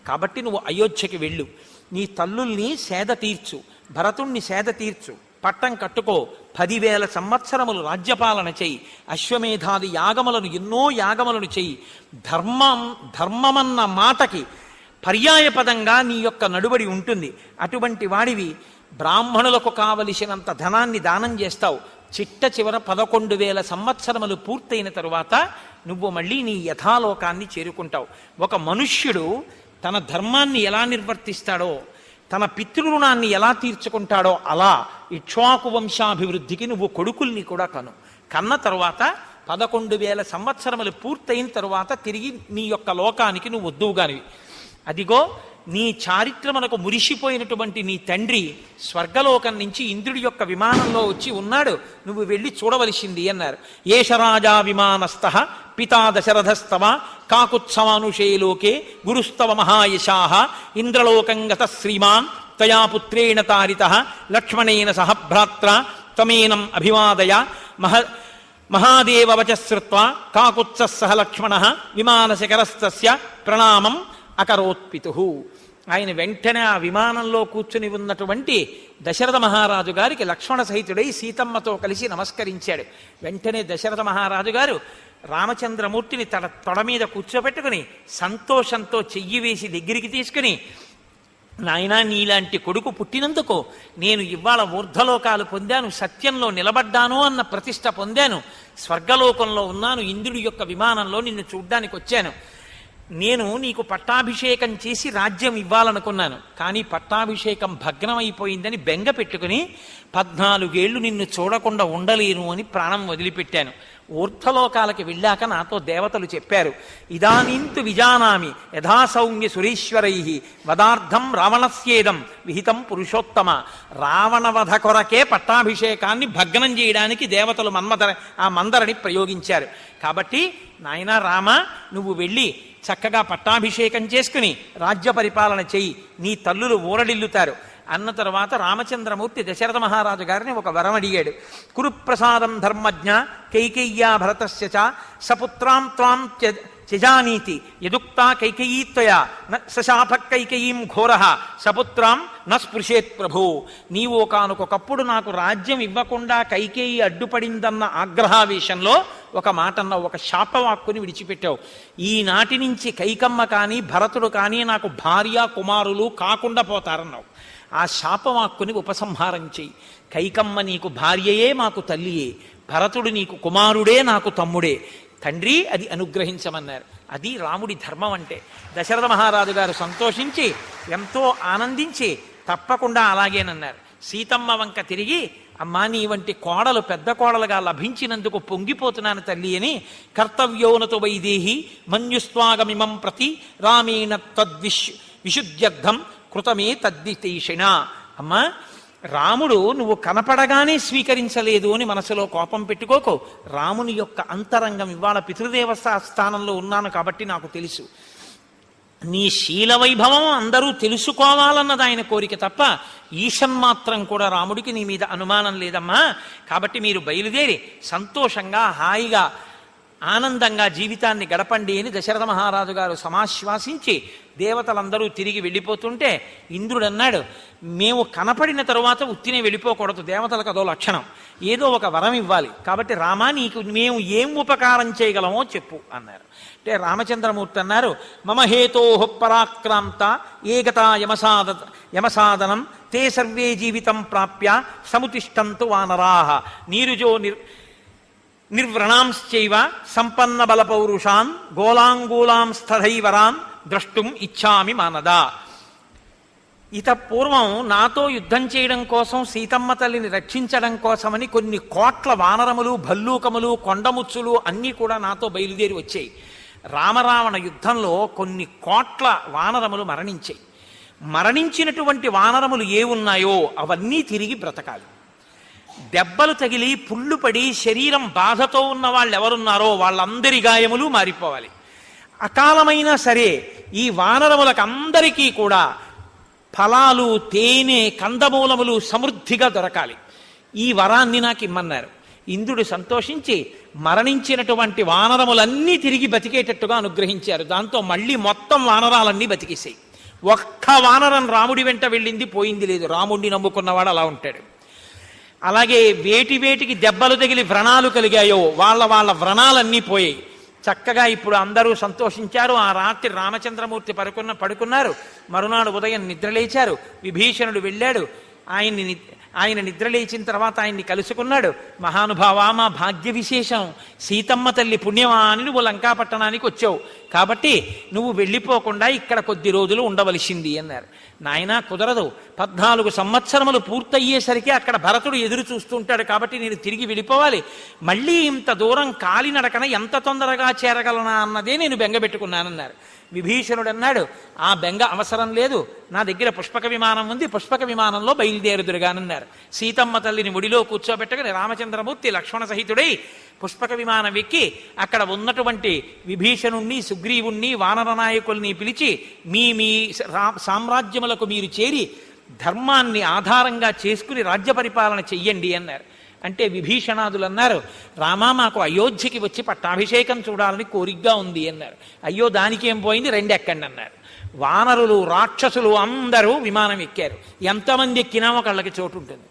కాబట్టి నువ్వు అయోధ్యకి వెళ్ళు, నీ తల్లుల్ని సేద తీర్చు, భరతుణ్ణి సేద తీర్చు, పట్టం కట్టుకో, 10,000 సంవత్సరములు రాజ్యపాలన చెయ్యి, అశ్వమేధాది యాగములను ఎన్నో యాగములను చెయ్యి. ధర్మమన్న మాటకి పర్యాయపదంగా నీ యొక్క నడుబడి ఉంటుంది. అటువంటి వాడివి బ్రాహ్మణులకు కావలసినంత ధనాన్ని దానం చేస్తావు. చిట్ట చివర 11,000 సంవత్సరములు పూర్తయిన తరువాత నువ్వు మళ్ళీ నీ యథాలోకాన్ని చేరుకుంటావు. ఒక మనుష్యుడు తన ధర్మాన్ని ఎలా నిర్వర్తిస్తాడో, తన పితృరుణాన్ని ఎలా తీర్చుకుంటాడో అలా ఇక్ష్వాకు వంశాభివృద్ధికి నువ్వు కొడుకుల్ని కూడా కన్న తరువాత 11,000 సంవత్సరములు పూర్తయిన తరువాత తిరిగి నీ యొక్క లోకానికి నువ్వు వద్దువుగానివి. అదిగో నీ చారిత్రమునకు మురిసిపోయినటువంటి నీ తండ్రి స్వర్గలోకం నుంచి ఇంద్రుడి యొక్క విమానంలో వచ్చి ఉన్నాడు, నువ్వు వెళ్ళి చూడవలసింది అన్నారు. ఏషరాజా విమానస్థః పితా దశరథస్తవ కాకుత్సవానుషే లోకే గురుస్తవ మహాయశాః ఇంద్రలోకం గతః శ్రీమాన్ తయా పుత్రేణ తారితః లక్ష్మణేన సహ భ్రాత్రా త్వమేనం అభివాదయ మహాదేవ వచః శ్రుత్వా కాకుత్సః సహ లక్ష్మణః విమానశిఖరస్తస్య ప్రణామం అకరోత్పితు. ఆయన వెంటనే ఆ విమానంలో కూర్చుని ఉన్నటువంటి దశరథ మహారాజు గారికి లక్ష్మణ సహితుడై సీతమ్మతో కలిసి నమస్కరించాడు. వెంటనే దశరథ మహారాజు గారు రామచంద్రమూర్తిని తొడ మీద కూర్చోబెట్టుకుని సంతోషంతో చెయ్యి వేసి దగ్గరికి తీసుకుని, నాయనా, నీలాంటి కొడుకు పుట్టినందుకు నేను ఇవాళ ఊర్ధ్వలోకాలు పొందాను, సత్యంలో నిలబడ్డాను అన్న ప్రతిష్ట పొందాను, స్వర్గలోకంలో ఉన్నాను, ఇంద్రుడి యొక్క విమానంలో నిన్ను చూడ్డానికి వచ్చాను. నేను నీకు పట్టాభిషేకం చేసి రాజ్యం ఇవ్వాలనుకున్నాను, కానీ పట్టాభిషేకం భగ్నమైపోయిందని బెంగ పెట్టుకుని 14 ఏళ్ళు నిన్ను చూడకుండా ఉండలేను అని ప్రాణం వదిలిపెట్టాను. ఊర్ధ్వలోకాలకి వెళ్ళాక నాతో దేవతలు చెప్పారు, ఇదానీంతు విజానామి యథాసౌమ్య సురేశ్వరై వదార్థం రావణస్యేదం విహితం పురుషోత్తమ. రావణవధ కొరకే పట్టాభిషేకాన్ని భగ్నం చేయడానికి దేవతలు ఆ మందరని ప్రయోగించారు. కాబట్టి నాయనా రామ, నువ్వు వెళ్ళి చక్కగా పట్టాభిషేకం చేసుకుని రాజ్య పరిపాలన చెయ్యి, నీ తల్లులు ఊరడిల్లుతారు అన్న తర్వాత రామచంద్రమూర్తి దశరథ మహారాజు గారిని ఒక వరం అడిగాడు. కురుప్రసాదం ధర్మజ్ఞ కైకేయ్యా భరతస్య చ సపుత్రాం త్వాం త్యజానీతి యదుక్తా కైకేయీత్వయా సశాప కైకేయీం ఘోరః సపుత్రాం న స్పృశేత్ ప్రభో. నీవు ఒకానొకప్పుడు నాకు రాజ్యం ఇవ్వకుండా కైకేయి అడ్డుపడిందన్న ఆగ్రహావేశంలో ఒక మాటన్నావు, ఒక శాపవాక్కుని విడిచిపెట్టావు. ఈనాటి నుంచి కైకమ్మ కానీ భరతుడు కానీ నాకు భార్య కుమారులు కాకుండా పోతారన్నావు. ఆ శాపవాక్కుని ఉపసంహారం చెయ్యి. కైకమ్మ నీకు భార్యయే మాకు తల్లియే, భరతుడు నీకు కుమారుడే నాకు తమ్ముడే, తండ్రి అది అనుగ్రహించమన్నారు. అది రాముడి ధర్మం అంటే. దశరథ మహారాజు గారు సంతోషించి ఎంతో ఆనందించి తప్పకుండా అలాగేనన్నారు. సీతమ్మ వంక తిరిగి, అమ్మా, నీ వంటి కోడలు పెద్ద కోడలుగా లభించినందుకు పొంగిపోతున్నాను తల్లి అని, కర్తవ్యోనతో వైదేహి మన్యుస్వాగమిమం ప్రతి రామేణ విశుద్ధ్యర్థం కృతమే తద్దితేషిణ. అమ్మా, రాముడు నువ్వు కనపడగానే స్వీకరించలేదు అని మనసులో కోపం పెట్టుకోకు. రాముని యొక్క అంతరంగం ఇవాళ పితృదేవస్థ స్థానంలో ఉన్నాను కాబట్టి నాకు తెలుసు. నీ శీల వైభవం అందరూ తెలుసుకోవాలన్నది ఆయన కోరిక తప్ప ఈషన్మాత్రం కూడా రాముడికి నీ మీద అనుమానం లేదమ్మా. కాబట్టి మీరు బయలుదేరి సంతోషంగా హాయిగా ఆనందంగా జీవితాన్ని గడపండి అని దశరథ మహారాజు గారు సమాశ్వాసించి దేవతలందరూ తిరిగి వెళ్ళిపోతుంటే ఇంద్రుడు అన్నాడు, మేము కనపడిన తరువాత ఉత్తినే వెళ్ళిపోకూడదు, దేవతలకు అదో లక్షణం, ఏదో ఒక వరం ఇవ్వాలి, కాబట్టి రామా నీకు మేము ఏం ఉపకారం చేయగలమో చెప్పు అన్నారు. అంటే రామచంద్రమూర్తి అన్నారు, మమ హేతోః పరాక్రాంత ఏకతా యమసాదనం తే సర్వే జీవితం ప్రాప్య సముతిష్టంతు వానరాః నీరుజో నిర్వ్రణాంశ్చైవ సంపన్న బల పౌరుషాన్ గోలాంగూలాంస్తథైవరాన్ ద్రష్టుం ఇచ్చామి మానదా. ఇత పూర్వం నాతో యుద్ధం చేయడం కోసం సీతమ్మ తల్లిని రక్షించడం కోసమని కొన్ని కోట్ల వానరములు, భల్లూకములు, కొండముచ్చులు అన్నీ కూడా నాతో బయలుదేరి వచ్చాయి. రామరావణ యుద్ధంలో కొన్ని కోట్ల వానరములు మరణించాయి. మరణించినటువంటి వానరములు ఏ ఉన్నాయో అవన్నీ తిరిగి బ్రతకాలి. దెబ్బలు తగిలి పుళ్ళు పడి శరీరం బాధతో ఉన్న వాళ్ళు ఎవరున్నారో వాళ్ళందరి గాయములు మారిపోవాలి. అకాలమైనా సరే ఈ వానరములకు అందరికీ కూడా ఫలాలు, తేనె, కందమూలములు సమృద్ధిగా దొరకాలి. ఈ వరాన్ని నాకు ఇమ్మన్నారు. ఇంద్రుడు సంతోషించి మరణించినటువంటి వానరములన్నీ తిరిగి బతికేటట్టుగా అనుగ్రహించారు. దాంతో మళ్ళీ మొత్తం వానరాలన్నీ బతికేసాయి. ఒక్క వానరం రాముడి వెంట వెళ్ళింది పోయింది లేదు. రాముడిని నమ్ముకున్నవాడు అలా ఉంటాడు. అలాగే వేటికి దెబ్బలు తగిలి వ్రణాలు కలిగాయో వాళ్ళ వ్రణాలన్నీ పోయాయి. చక్కగా ఇప్పుడు అందరూ సంతోషించారు. ఆ రాత్రి రామచంద్రమూర్తి పడుకున్నారు. మరునాడు ఉదయం నిద్రలేచారు. విభీషణుడు వెళ్ళాడు. ఆయన నిద్రలేచిన తర్వాత ఆయన్ని కలుసుకున్నాడు. మహానుభావా, మా భాగ్య విశేషం, సీతమ్మ తల్లి పుణ్యమా అని నువ్వు లంకాపట్టణానికి వచ్చావు, కాబట్టి నువ్వు వెళ్ళిపోకుండా ఇక్కడ కొద్ది రోజులు ఉండవలసింది అన్నారు. నాయనా కుదరదు, 14 సంవత్సరములు పూర్తయ్యేసరికి అక్కడ భరతుడు ఎదురు చూస్తుంటాడు, కాబట్టి నేను తిరిగి వెళ్ళిపోవాలి. మళ్ళీ ఇంత దూరం కాలినడకన ఎంత తొందరగా చేరగలనా అన్నదే నేను బెంగపెట్టుకున్నానన్నారు. విభీషణుడు అన్నాడు, ఆ బెంగ అవసరం లేదు, నా దగ్గర పుష్పక విమానం ఉంది, పుష్పక విమానంలో బయలుదేరుదురుగానన్నారు. సీతమ్మ తల్లిని ఒడిలో కూర్చోబెట్టగానే రామచంద్రమూర్తి లక్ష్మణ సహితుడై పుష్పక విమానం ఎక్కి అక్కడ ఉన్నటువంటి విభీషణుణ్ణి, సుగ్రీవుణ్ణి, వానర నాయకుల్ని పిలిచి మీ సామ్రాజ్యములకు మీరు చేరి ధర్మాన్ని ఆధారంగా చేసుకుని రాజ్య పరిపాలన చెయ్యండి అన్నారు. అంటే విభీషణాదులు అన్నారు, రామా మాకు అయోధ్యకి వచ్చి పట్టాభిషేకం చూడాలని కోరికగా ఉంది అన్నారు. అయ్యో దానికేం పోయింది, 2 ఎక్కండి అన్నారు. వానరులు, రాక్షసులు అందరూ విమానం ఎక్కారు. ఎంతమంది ఎక్కినా ఒకళ్ళకి చోటు ఉంటుంది.